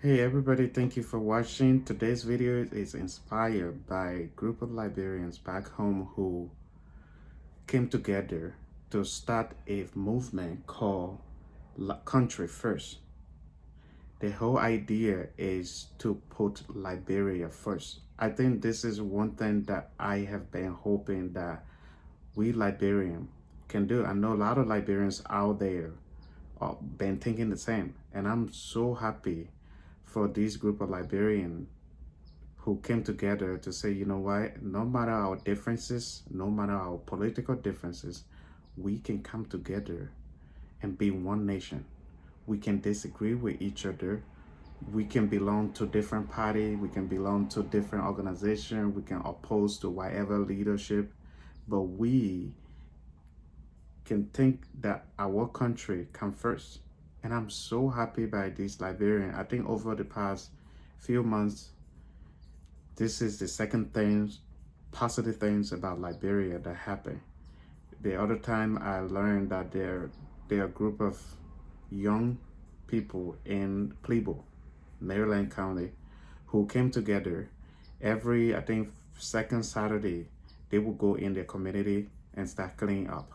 Hey everybody, thank you for watching. Today's video is inspired by a group of Liberians back home who came together to start a movement called Country First. The whole idea is to put Liberia first. I think this is one thing that I have been hoping that we Liberians can do. I know a lot of Liberians out there been thinking the same, and I'm so happy for this group of Liberians who came together to say, you know what, no matter our differences, no matter our political differences, we can come together and be one nation. We can disagree with each other. We can belong to different party. We can belong to different organization. We can oppose to whatever leadership, but we can think that our country come first. And I'm so happy by this Liberian. I think over the past few months, this is the second positive things about Liberia that happened. The other time I learned that there are a group of young people in Plebo, Maryland County, who came together every, I think, second Saturday. They would go in their community and start cleaning up.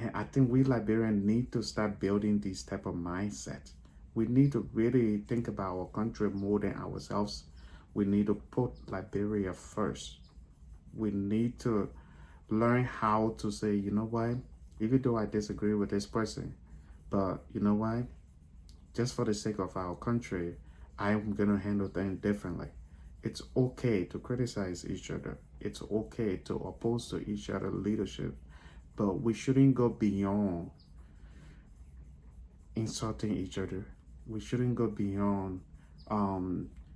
And I think we Liberians need to start building this type of mindset. We need to really think about our country more than ourselves. We need to put Liberia first. We need to learn how to say, you know what, even though I disagree with this person, but you know what, just for the sake of our country, I'm going to handle things differently. It's okay to criticize each other. It's okay to oppose to each other leadership, but we shouldn't go beyond insulting each other. We shouldn't go beyond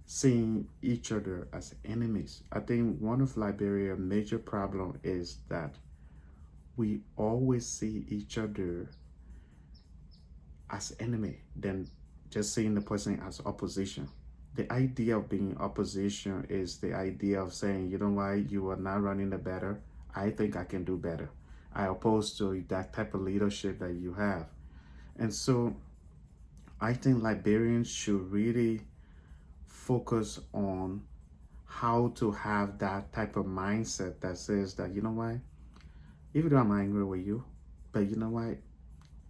seeing each other as enemies. I think one of Liberia's major problem is that we always see each other as enemy than just seeing the person as opposition. The idea of being opposition is the idea of saying, you know why, you are not running the better. I think I can do better. I oppose to that type of leadership that you have. And so I think Liberians should really focus on how to have that type of mindset that says that, you know what, even though I'm angry with you, but you know what,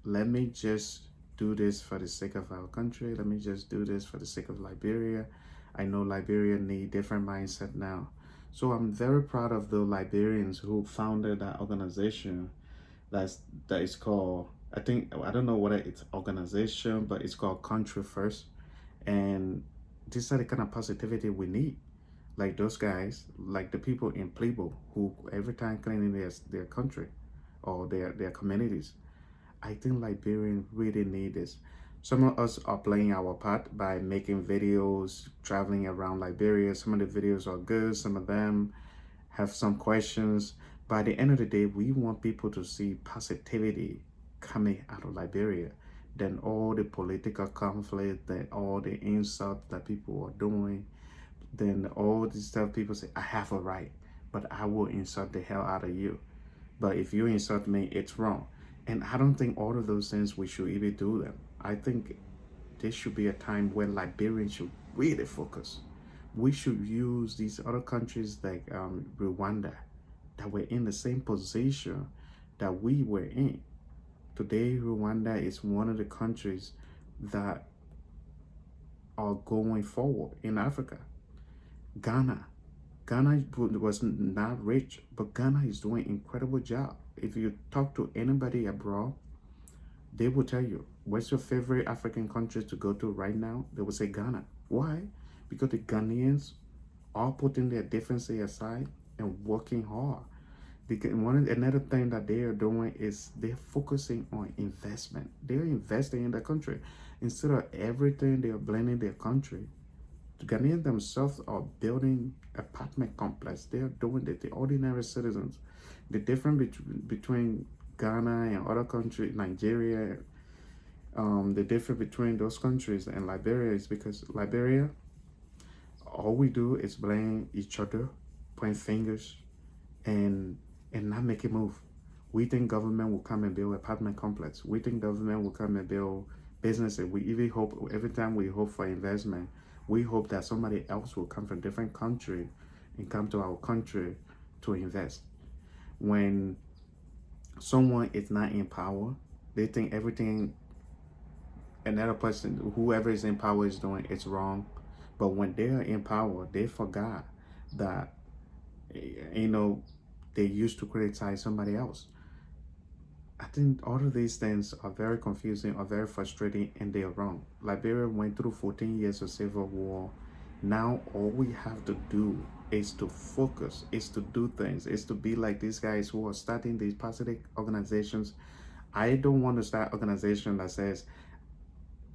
let me just do this for the sake of our country. Let me just do this for the sake of Liberia. I know Liberia need different mindset now. So I'm very proud of the Liberians who founded that organization that is called, I don't know what it's organization, but it's called Country First. And this is the kind of positivity we need. Like those guys, like the people in Plebo who every time cleaning their country or their communities. I think Liberians really need this. Some of us are playing our part by making videos, traveling around Liberia. Some of the videos are good, some of them have some questions. By the end of the day, we want people to see positivity coming out of Liberia than all the political conflict, then all the insults that people are doing, then all this stuff people say, I have a right, but I will insult the hell out of you. But if you insult me, it's wrong. And I don't think all of those things we should even do them. I think there should be a time when Liberians should really focus. We should use these other countries like Rwanda that were in the same position that we were in. Today, Rwanda is one of the countries that are going forward in Africa. Ghana. Ghana was not rich, but Ghana is doing an incredible job. If you talk to anybody abroad, they will tell you, what's your favorite African country to go to right now? They will say Ghana. Why? Because the Ghanaians are putting their differences aside and working hard. Because another thing that they are doing is they're focusing on investment. They're investing in the country. Instead of everything they are blaming their country, the Ghanaians themselves are building apartment complex. They are doing it. The ordinary citizens. The difference between Ghana and other countries, Nigeria, the difference between those countries and Liberia is because Liberia, all we do is blame each other, point fingers, and not make a move. We think government will come and build apartment complex. We think government will come and build businesses. We even hope, every time we hope for investment, We hope that somebody else will come from different country and come to our country to invest. When someone is not in power, they think everything another person, whoever is in power, is doing it's wrong. But when they are in power, they forgot that you know they used to criticize somebody else. I think all of these things are very confusing, are very frustrating, and they are wrong. Liberia went through 14 years of civil war. Now all we have to do is to focus, is to do things, is to be like these guys who are starting these positive organizations. I don't want to start organization that says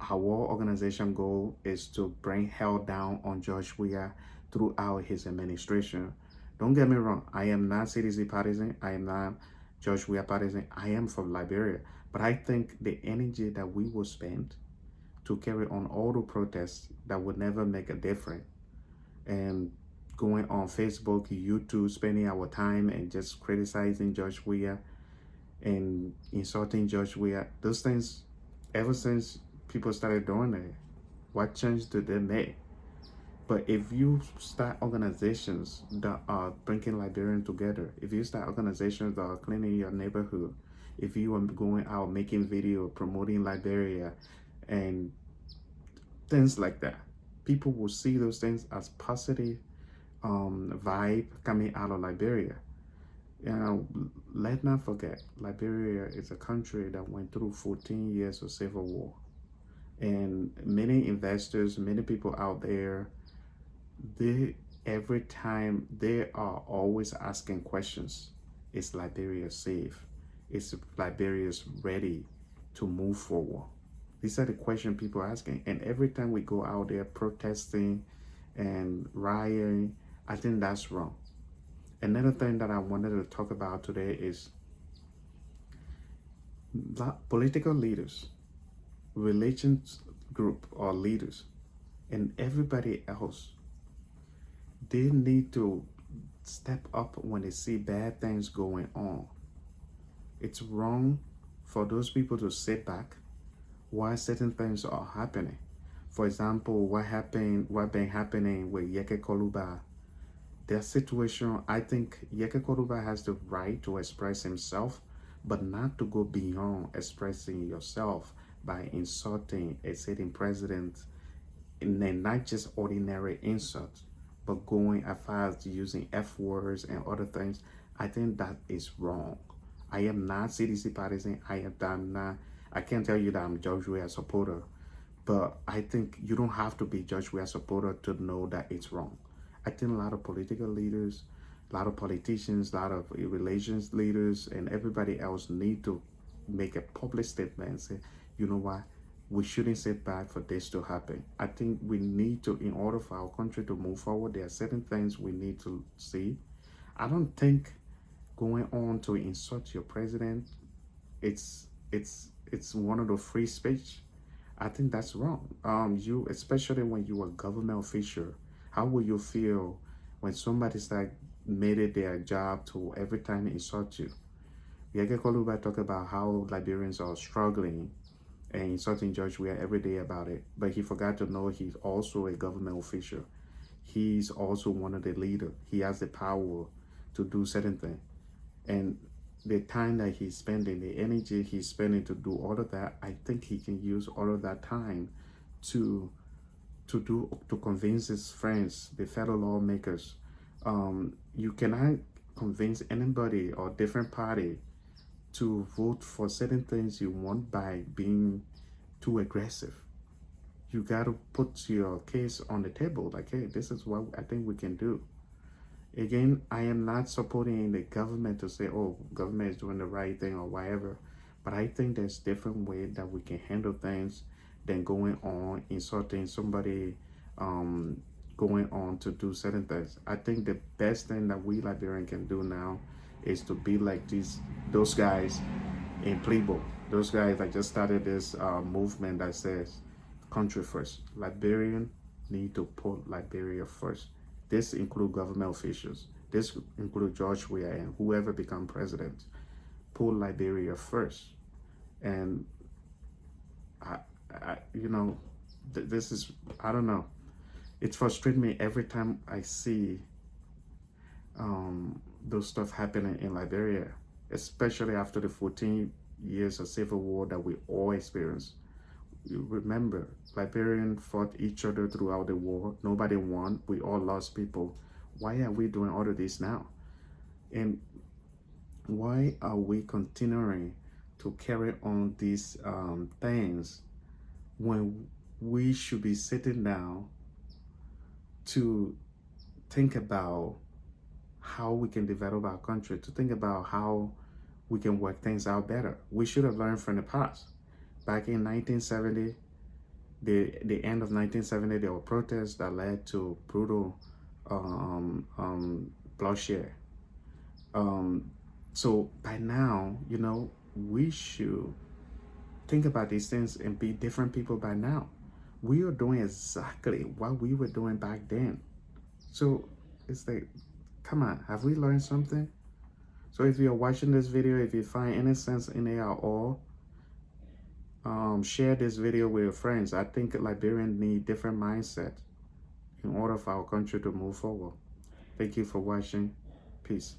our organization goal is to bring hell down on George Weah throughout his administration. Don't get me wrong, I am not CDC partisan, I am not George Weah partisan, I am from Liberia. But I think the energy that we will spend to carry on all the protests that would never make a difference, and going on Facebook, YouTube, spending our time and just criticizing George Weah and insulting George Weah, those things, ever since people started doing it, what change did they make? But if you start organizations that are bringing Liberians together, if you start organizations that are cleaning your neighborhood, if you are going out making video promoting Liberia and things like that, people will see those things as positive vibe coming out of Liberia. You know, let's not forget, Liberia is a country that went through 14 years of civil war. And many investors, many people out there, they every time they are always asking questions. Is Liberia safe? Is Liberia ready to move forward? These are the questions people are asking. And every time we go out there protesting and rioting, I think that's wrong. Another thing that I wanted to talk about today is political leaders, religions group or leaders, and everybody else. They need to step up when they see bad things going on. It's wrong for those people to sit back while certain things are happening. For example, what been happening with Yeke Koluba. Their situation, I think Yeke Koluba has the right to express himself, but not to go beyond expressing yourself by insulting a sitting president, and then not just ordinary insults, but going as far as using F words and other things. I think that is wrong. I am not CDC partisan. I can't tell you that I'm George Weah supporter, but I think you don't have to be George Weah supporter to know that it's wrong. I think a lot of political leaders, a lot of politicians, a lot of relations leaders, and everybody else need to make a public statement and say, you know what, we shouldn't sit back for this to happen. I think we need to, in order for our country to move forward, there are certain things we need to see. I don't think going on to insult your president, it's one of the free speech. I think that's wrong. You, especially when you are a government official, how will you feel when somebody's like made it their job to every time insult you? Yeke Koluba talk about how Liberians are struggling and insulting George Weah every day about it, but he forgot to know he's also a government official. He's also one of the leaders. He has the power to do certain things. And the time that he's spending, the energy he's spending to do all of that, I think he can use all of that time to convince his friends, the fellow lawmakers. You cannot convince anybody or different party to vote for certain things you want by being too aggressive. You got to put your case on the table, like, hey, this is what I think we can do. Again, I am not supporting the government to say, oh, government is doing the right thing or whatever, but I think there's different ways that we can handle things than going on insulting somebody, going on to do certain things. I think the best thing that we Liberian can do now is to be like those guys in Plebo. Those guys that just started this movement that says country first. Liberian need to put Liberia first. This include government officials. This include George Weah and whoever become president. Put Liberia first. And I this is, I don't know. It frustrates me every time I see those stuff happening in Liberia, especially after the 14 years of civil war that we all experienced. You remember, Liberians fought each other throughout the war. Nobody won. We all lost people. Why are we doing all of this now? And why are we continuing to carry on these things when we should be sitting down to think about how we can develop our country, to think about how we can work things out better? We should have learned from the past. Back in 1970, the end of 1970, there were protests that led to brutal bloodshed. So by now, we should think about these things and be different people by now. We are doing exactly what we were doing back then. So it's like, come on, have we learned something? So if you're watching this video, if you find any sense in it at all, share this video with your friends. I think Liberians need different mindset in order for our country to move forward. Thank you for watching. Peace.